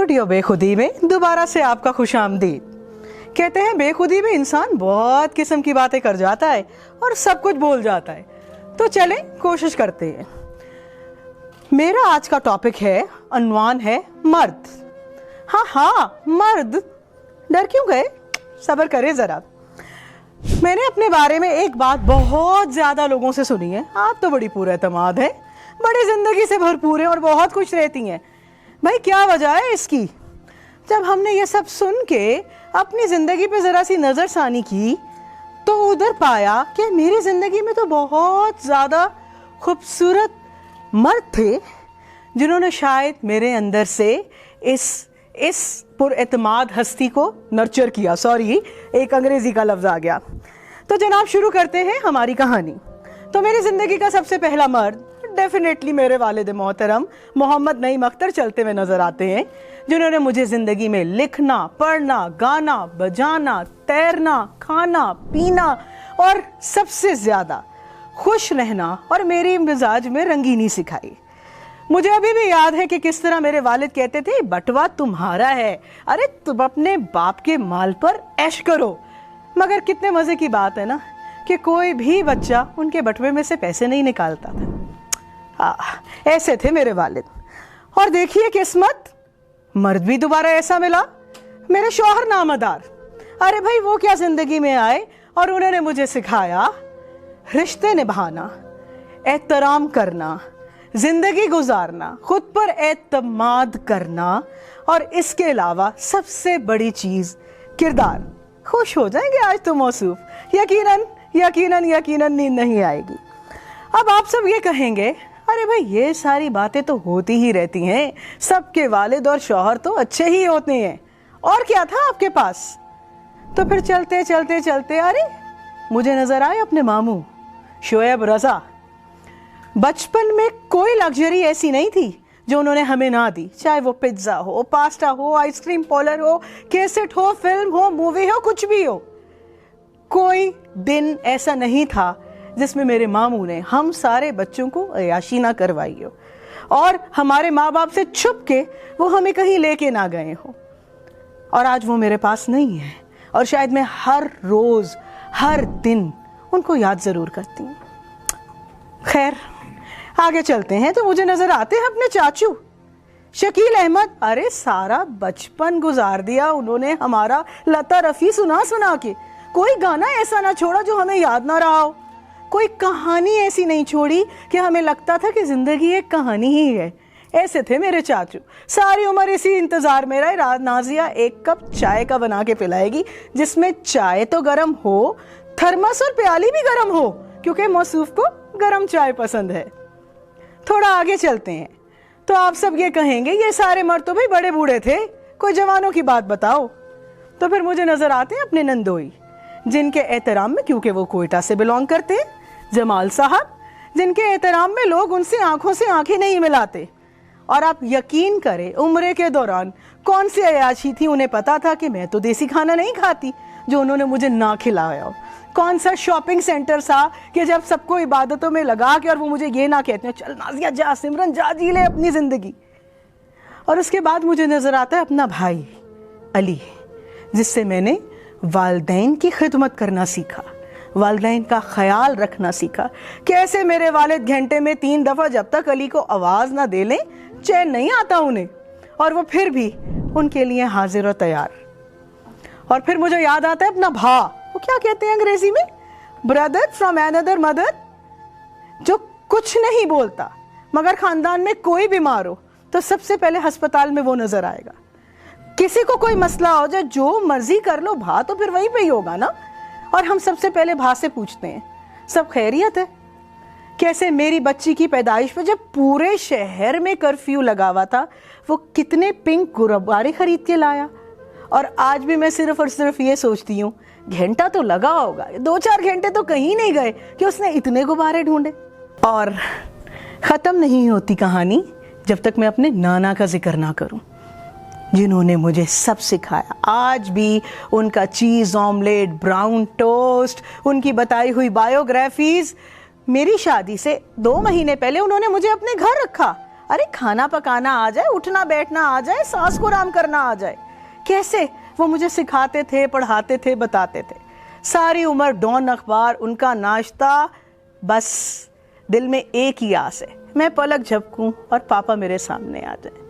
Studio बेखुदी में दोबारा से आपका खुश आमदीद। कहते हैं बेखुदी में इंसान बहुत किस्म की बातें कर जाता है और सब कुछ बोल जाता है, तो चलें कोशिश करते हैं। मेरा आज का टॉपिक है, अनवान है मर्द। हाँ मर्द, डर क्यों गए, सब्र करें ज़रा। मैंने अपने बारे में एक बात बहुत ज़्यादा लोगों से सुनी है, आप तो बड़ी पुरएतमाद है, बड़ी ज़िंदगी से भरपूर है और बहुत खुश रहती हैं। भाई क्या वजह है इसकी? जब हमने ये सब सुन के अपनी ज़िंदगी पे ज़रा सी नज़रसानी की तो उधर पाया कि मेरी ज़िंदगी में तो बहुत ज़्यादा खूबसूरत मर्द थे जिन्होंने शायद मेरे अंदर से इस पुरएतमाद हस्ती को नर्चर किया। सॉरी, एक अंग्रेज़ी का लफ्ज़ आ गया। तो जनाब शुरू करते हैं हमारी कहानी। तो मेरी ज़िंदगी का सबसे पहला मर्द डेफिनेटली मेरे वालिद मोहतरम मोहम्मद नईम अख्तर चलते हुए नज़र आते हैं, जिन्होंने मुझे ज़िंदगी में लिखना, पढ़ना, गाना, बजाना, तैरना, खाना, पीना और सबसे ज़्यादा खुश रहना और मेरी मिजाज में रंगीनी सिखाई। मुझे अभी भी याद है कि किस तरह मेरे वालिद कहते थे, बटवा तुम्हारा है, अरे तुम अपने बाप के माल पर ऐश करो। मगर कितने मज़े की बात है ना कि कोई भी बच्चा उनके बटवे में से पैसे नहीं निकालता था। ऐसे थे मेरे वालिद। और देखिए किस्मत, मर्द भी दोबारा ऐसा मिला, मेरे शौहर नामदार। अरे भाई वो क्या ज़िंदगी में आए और उन्होंने मुझे सिखाया रिश्ते निभाना, एहतराम करना, ज़िंदगी गुजारना, खुद पर एतमाद करना और इसके अलावा सबसे बड़ी चीज़ किरदार। खुश हो जाएंगे आज तो मौसूफ, यकीनन यकीनन यकीनन नींद नहीं आएगी। अब आप सब ये कहेंगे, अरे भाई ये सारी बातें तो होती ही रहती हैं, सबके वालिद और शौहर तो अच्छे ही होते हैं, और क्या था आपके पास? तो फिर चलते चलते चलते अरे मुझे नज़र आए अपने मामू शोएब रज़ा। बचपन में कोई लग्जरी ऐसी नहीं थी जो उन्होंने हमें ना दी, चाहे वो पिज्ज़ा हो, पास्ता हो, आइसक्रीम पार्लर हो, कैसेट हो, फिल्म हो, मूवी हो, कुछ भी हो। कोई दिन ऐसा नहीं था जिसमें मेरे मामू ने हम सारे बच्चों को अयाशी ना करवाई हो और हमारे माँ बाप से छुप के वो हमें कहीं लेके ना गए हो। और आज वो मेरे पास नहीं है और शायद मैं हर रोज़ हर दिन उनको याद ज़रूर करती हूँ। खैर आगे चलते हैं तो मुझे नज़र आते हैं अपने चाचू शकील अहमद। अरे सारा बचपन गुजार दिया उन्होंने हमारा लता रफ़ी सुना सुना के। कोई गाना ऐसा ना छोड़ा जो हमें याद ना रहा हो, कोई कहानी ऐसी नहीं छोड़ी कि हमें लगता था कि ज़िंदगी एक कहानी ही है। ऐसे थे मेरे चाचू। सारी उम्र इसी इंतज़ार में रहे, रात नाजिया एक कप चाय का बना के पिलाएगी जिसमें चाय तो गरम हो, थर्मस और प्याली भी गरम हो, क्योंकि मौसूफ को गरम चाय पसंद है। थोड़ा आगे चलते हैं तो आप सब ये कहेंगे, ये सारे मर्द तो भाई बड़े बूढ़े थे, कोई जवानों की बात बताओ। तो फिर मुझे नज़र आते हैं अपने नंदोई, जिनके एहतराम में, क्योंकि वो कोयटा से बिलोंग करते हैं, जमाल साहब, जिनके एहतराम में लोग उनसे आंखों से आंखें नहीं मिलाते। और आप यकीन करें उम्रे के दौरान कौन सी अयाशी थी, उन्हें पता था कि मैं तो देसी खाना नहीं खाती जो उन्होंने मुझे ना खिलाया हो। कौन सा शॉपिंग सेंटर था कि जब सबको इबादतों में लगा के और वो मुझे ये ना कहते हैं, चल नाजिया जा, सिमरन जा, जी ले अपनी ज़िंदगी। और उसके बाद मुझे नज़र आता है अपना भाई अली, जिससे मैंने वालदैन की खिदमत करना सीखा, वालदैन का ख्याल रखना सीखा। कैसे मेरे वालिद घंटे में 3 दफ़ा जब तक अली को आवाज़ ना दे लें चैन नहीं आता उन्हें, और वो फिर भी उनके लिए हाजिर और तैयार। और फिर मुझे याद आता है अपना भा, वो क्या कहते हैं अंग्रेजी में, ब्रदर फ्रॉम अनदर मदर, जो कुछ नहीं बोलता मगर ख़ानदान में कोई बीमार हो तो सबसे पहले अस्पताल में वो नज़र आएगा। किसी को कोई मसला हो जाए, जो मर्जी कर लो, भा तो फिर वहीं पे ही होगा ना। और हम सबसे पहले भा से पूछते हैं सब खैरियत है। कैसे मेरी बच्ची की पैदाइश पे जब पूरे शहर में कर्फ्यू लगा हुआ था, वो कितने पिंक गुब्बारे खरीद के लाया। और आज भी मैं सिर्फ और सिर्फ ये सोचती हूँ, घंटा तो लगा होगा, 2-4 घंटे तो कहीं नहीं गए कि उसने इतने गुब्बारे ढूंढे। और ख़त्म नहीं होती कहानी जब तक मैं अपने नाना का जिक्र ना करूँ, जिन्होंने मुझे सब सिखाया। आज भी उनका चीज़ ऑमलेट, ब्राउन टोस्ट, उनकी बताई हुई बायोग्राफीज़। मेरी शादी से 2 महीने पहले उन्होंने मुझे अपने घर रखा। अरे खाना पकाना आ जाए, उठना बैठना आ जाए, सांस को आराम करना आ जाए। कैसे वो मुझे सिखाते थे, पढ़ाते थे, बताते थे। सारी उम्र डॉन अखबार, उनका नाश्ता, बस दिल में एक ही आस है, मैं पलक झपकूं और पापा मेरे सामने आ जाए।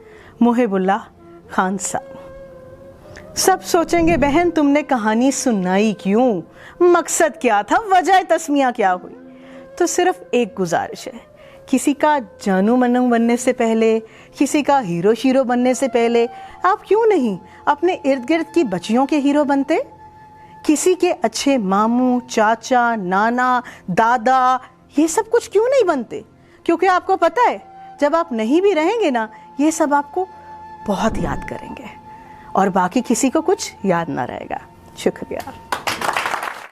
मुहिबुल्लाह खान साहब। सब सोचेंगे बहन तुमने कहानी सुनाई क्यों, मकसद क्या था, वजह तस्मिया क्या हुई। तो सिर्फ एक गुजारिश है, किसी का जानू मनू बनने से पहले, किसी का हीरो शीरो बनने से पहले आप क्यों नहीं अपने इर्द गिर्द की बच्चियों के हीरो बनते? किसी के अच्छे मामू, चाचा, नाना, दादा, ये सब कुछ क्यों नहीं बनते? क्योंकि आपको पता है जब आप नहीं भी रहेंगे ना, ये सब आपको बहुत याद करेंगे और बाकी किसी को कुछ याद ना रहेगा। शुक्रिया।